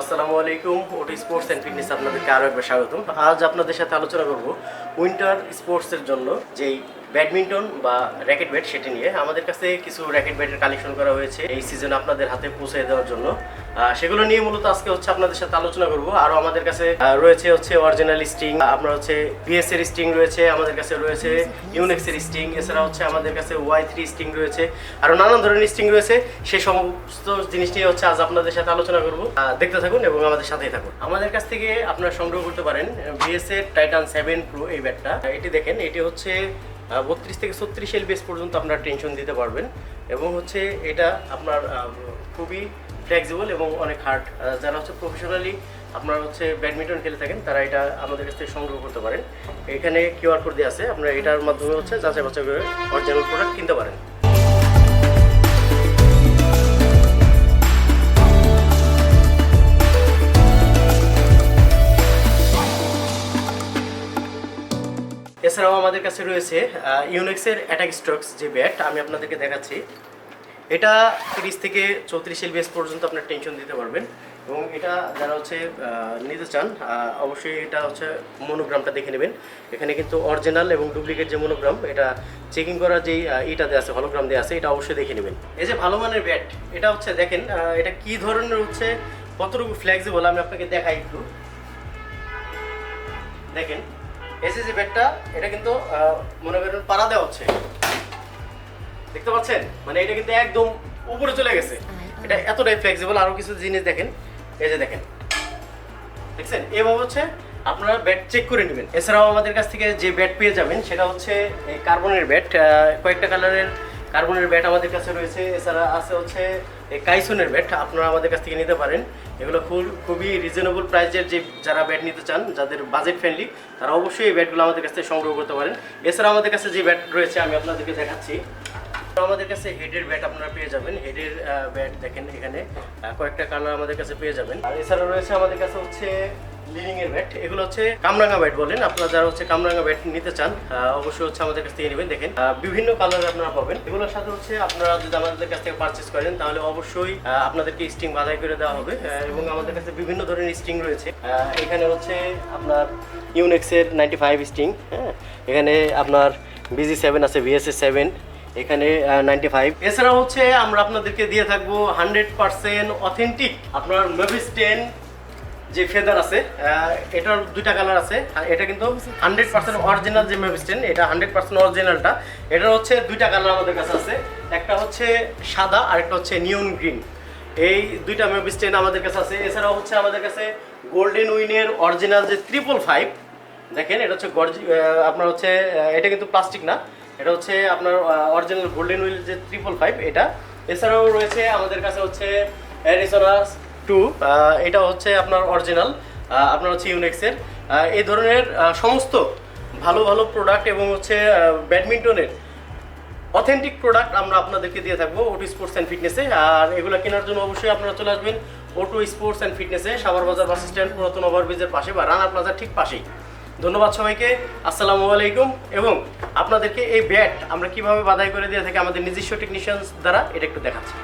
আসসালামু আলাইকুম। ওটি স্পোর্টস অ্যান্ড ফিটনেস আপনাদেরকে আরও একবার স্বাগতম। আজ আপনাদের সাথে আলোচনা করব উইন্টার স্পোর্টসের জন্য যেই ব্যাডমিন্টন বা র্যাকেট ব্যাট সেটি নিয়ে। আমাদের কাছে কিছু র্যাকেট ব্যাটের কালেকশন করা হয়েছে এই সিজনে আপনাদের হাতে পৌঁছে দেওয়ার জন্য। সেগুলো নিয়ে মূলত আজকে আপনাদের সাথে আলোচনা করব। আরও আমাদের কাছে রয়েছে অরিজিনাল স্টিং, আপনার বিএস এর স্টিং রয়েছে, আমাদের কাছে রয়েছে ইউনেক্সের স্টিং, এছাড়া আমাদের কাছে Y3 স্টিং রয়েছে, আরও নানান ধরনের স্টিং রয়েছে। সেই সমস্ত জিনিস নিয়ে আজ আপনাদের সাথে আলোচনা করব। দেখতে থাকুন এবং আমাদের সাথেই থাকুন। আমাদের কাছ থেকে আপনারা সংগ্রহ করতে পারেন বিএস এর টাইটান 7 প্রো এই ব্যাটটা। এটি দেখেন, এটি 32 থেকে 36 এলবিএস পর্যন্ত আপনারা টেনশন দিতে পারবেন এবং এটা আপনার খুবই ফ্লেক্সিবল এবং অনেক হার্ড। যারা প্রফেশনালি আপনারা ব্যাডমিন্টন খেলে থাকেন তারা এটা আমাদের কাছ থেকে সংগ্রহ করতে পারেন। এখানে কিউআর কোড দিয়ে আছে, আপনারা এটার মাধ্যমে যাচাই বাছাই করে অরিজিনাল প্রোডাক্ট কিনতে পারেন। এছাড়াও আমাদের কাছে রয়েছে ইউনেক্সের অ্যাটাক স্ট্রোকস যে ব্যাট আমি আপনাদেরকে দেখাচ্ছি। এটা 30 থেকে 34 এলবিএস পর্যন্ত আপনার টেনশন দিতে পারবেন এবং এটা যারা নিতে চান অবশ্যই এটা মনোগ্রামটা দেখে নেবেন। এখানে কিন্তু অরিজিনাল এবং ডুপ্লিকেট যে মনোগ্রাম এটা চেকিং করা যেই ইটা দেওয়া আছে, হলোগ্রাম দেওয়া আছে, এটা অবশ্যই দেখে নেবেন। এই যে ভালো মানের ব্যাট, এটা দেখেন এটা কি ধরনের কতটুকু ফ্লেক্সিবল আমি আপনাকে দেখাই একটু। দেখেন যে ব্যাটটা এটা কিন্তু মনে করেন পাড়া দেওয়া হচ্ছে, দেখতে পাচ্ছেন? মানে এটা কিন্তু একদম উপরে চলে গেছে, এটা এতটাই ফ্লেক্সিবল। আরো কিছু জিনিস দেখেন, এই যে দেখেন, দেখছেন? এভাবে আপনারা ব্যাট চেক করে নেবেন। এছাড়াও আমাদের কাছ থেকে যে ব্যাট পেয়ে যাবেন সেটা এই কার্বনের ব্যাট। কয়েকটা কালারের কার্বনের ব্যাট আমাদের কাছে রয়েছে। এছাড়া আছে এই কাইসনের ব্যাট, আপনারা আমাদের কাছ থেকে নিতে পারেন। এগুলো খুবই রিজনেবল প্রাইসের। যারা ব্যাট নিতে চান, যাদের বাজেট ফ্রেন্ডলি, তারা অবশ্যই এই ব্যাটগুলো আমাদের কাছ থেকে সংগ্রহ করতে পারেন। এছাড়া আমাদের কাছে যে ব্যাট রয়েছে আমি আপনাদেরকে দেখাচ্ছি। আমাদের কাছে হেডের ব্যাট আপনারা পেয়ে যাবেন। হেডের ব্যাট দেখেন, এখানে কয়েকটা কালার আমাদের কাছে পেয়ে যাবেন। আর এছাড়া রয়েছে আমাদের কাছে লিনিং এর ব্যাট। এগুলো কামরাঙ্গা ব্যাট বলেন। আপনারা যারা কামরাঙ্গা ব্যাট নিতে চান অবশ্যই আমাদের কাছ থেকে নেবেন। দেখেন বিভিন্ন কালার আপনারা পাবেন। এগুলোর সাথে আপনারা যদি আমাদের কাছ থেকে পারচেস করেন তাহলে অবশ্যই আপনাদেরকে স্ট্রিং বাধাই করে দেওয়া হবে এবং আমাদের কাছে বিভিন্ন ধরনের স্ট্রিং রয়েছে। এখানে আপনার ইউনেক্সের 95 স্ট্রিং, হ্যাঁ, এখানে আপনার BG7 আছে, VS7, এখানে 95। এছাড়া আমরা আপনাদেরকে দিয়ে থাকবো 100% অথেন্টিক আপনার মেভিস 10 যে ফেদার আছে, এটার দুইটা কালার আছে। এটা কিন্তু 100% অরিজিনাল যে মেভিস 10, এটা 100% অরিজিনালটা। এটার দুইটা কালার আমাদের কাছে আছে, একটা সাদা আর একটা নিয়ন গ্রিন। এই দুইটা মেভিস 10 আমাদের কাছে আছে। এছাড়াও আমাদের কাছে গোল্ডেন উইনের অরিজিনাল যে 555, দেখেন এটা আপনার এটা কিন্তু প্লাস্টিক না, এটা আপনার অরিজিনাল গোল্ডেন উইল যে 555 এটা। এছাড়াও রয়েছে আমাদের কাছে অ্যারিজোনা 2, এটা আপনার অরিজিনাল, আপনার ইউনেক্সের। এই ধরনের সমস্ত ভালো ভালো প্রোডাক্ট এবং ব্যাডমিন্টনের অথেন্টিক প্রোডাক্ট আমরা আপনাদেরকে দিয়ে থাকবো ওটু স্পোর্টস অ্যান্ড ফিটনেসে। আর এগুলো কেনার জন্য অবশ্যই আপনারা চলে আসবেন ওটু স্পোর্টস অ্যান্ড ফিটনেসে, সাভার বাজার বাস স্ট্যান্ড, পুরাতন ওভারব্রিজের পাশে বা রানা প্লাজার ঠিক পাশেই। ধন্যবাদ সবাইকে, আসসালামু আলাইকুম। এবং আপনাদেরকে এই ব্যাট আমরা কিভাবে বাধাই করে দিয়ে থাকি আমাদের নিজস্ব টেকনিশিয়ানস দ্বারা, এটা একটু দেখাচ্ছি।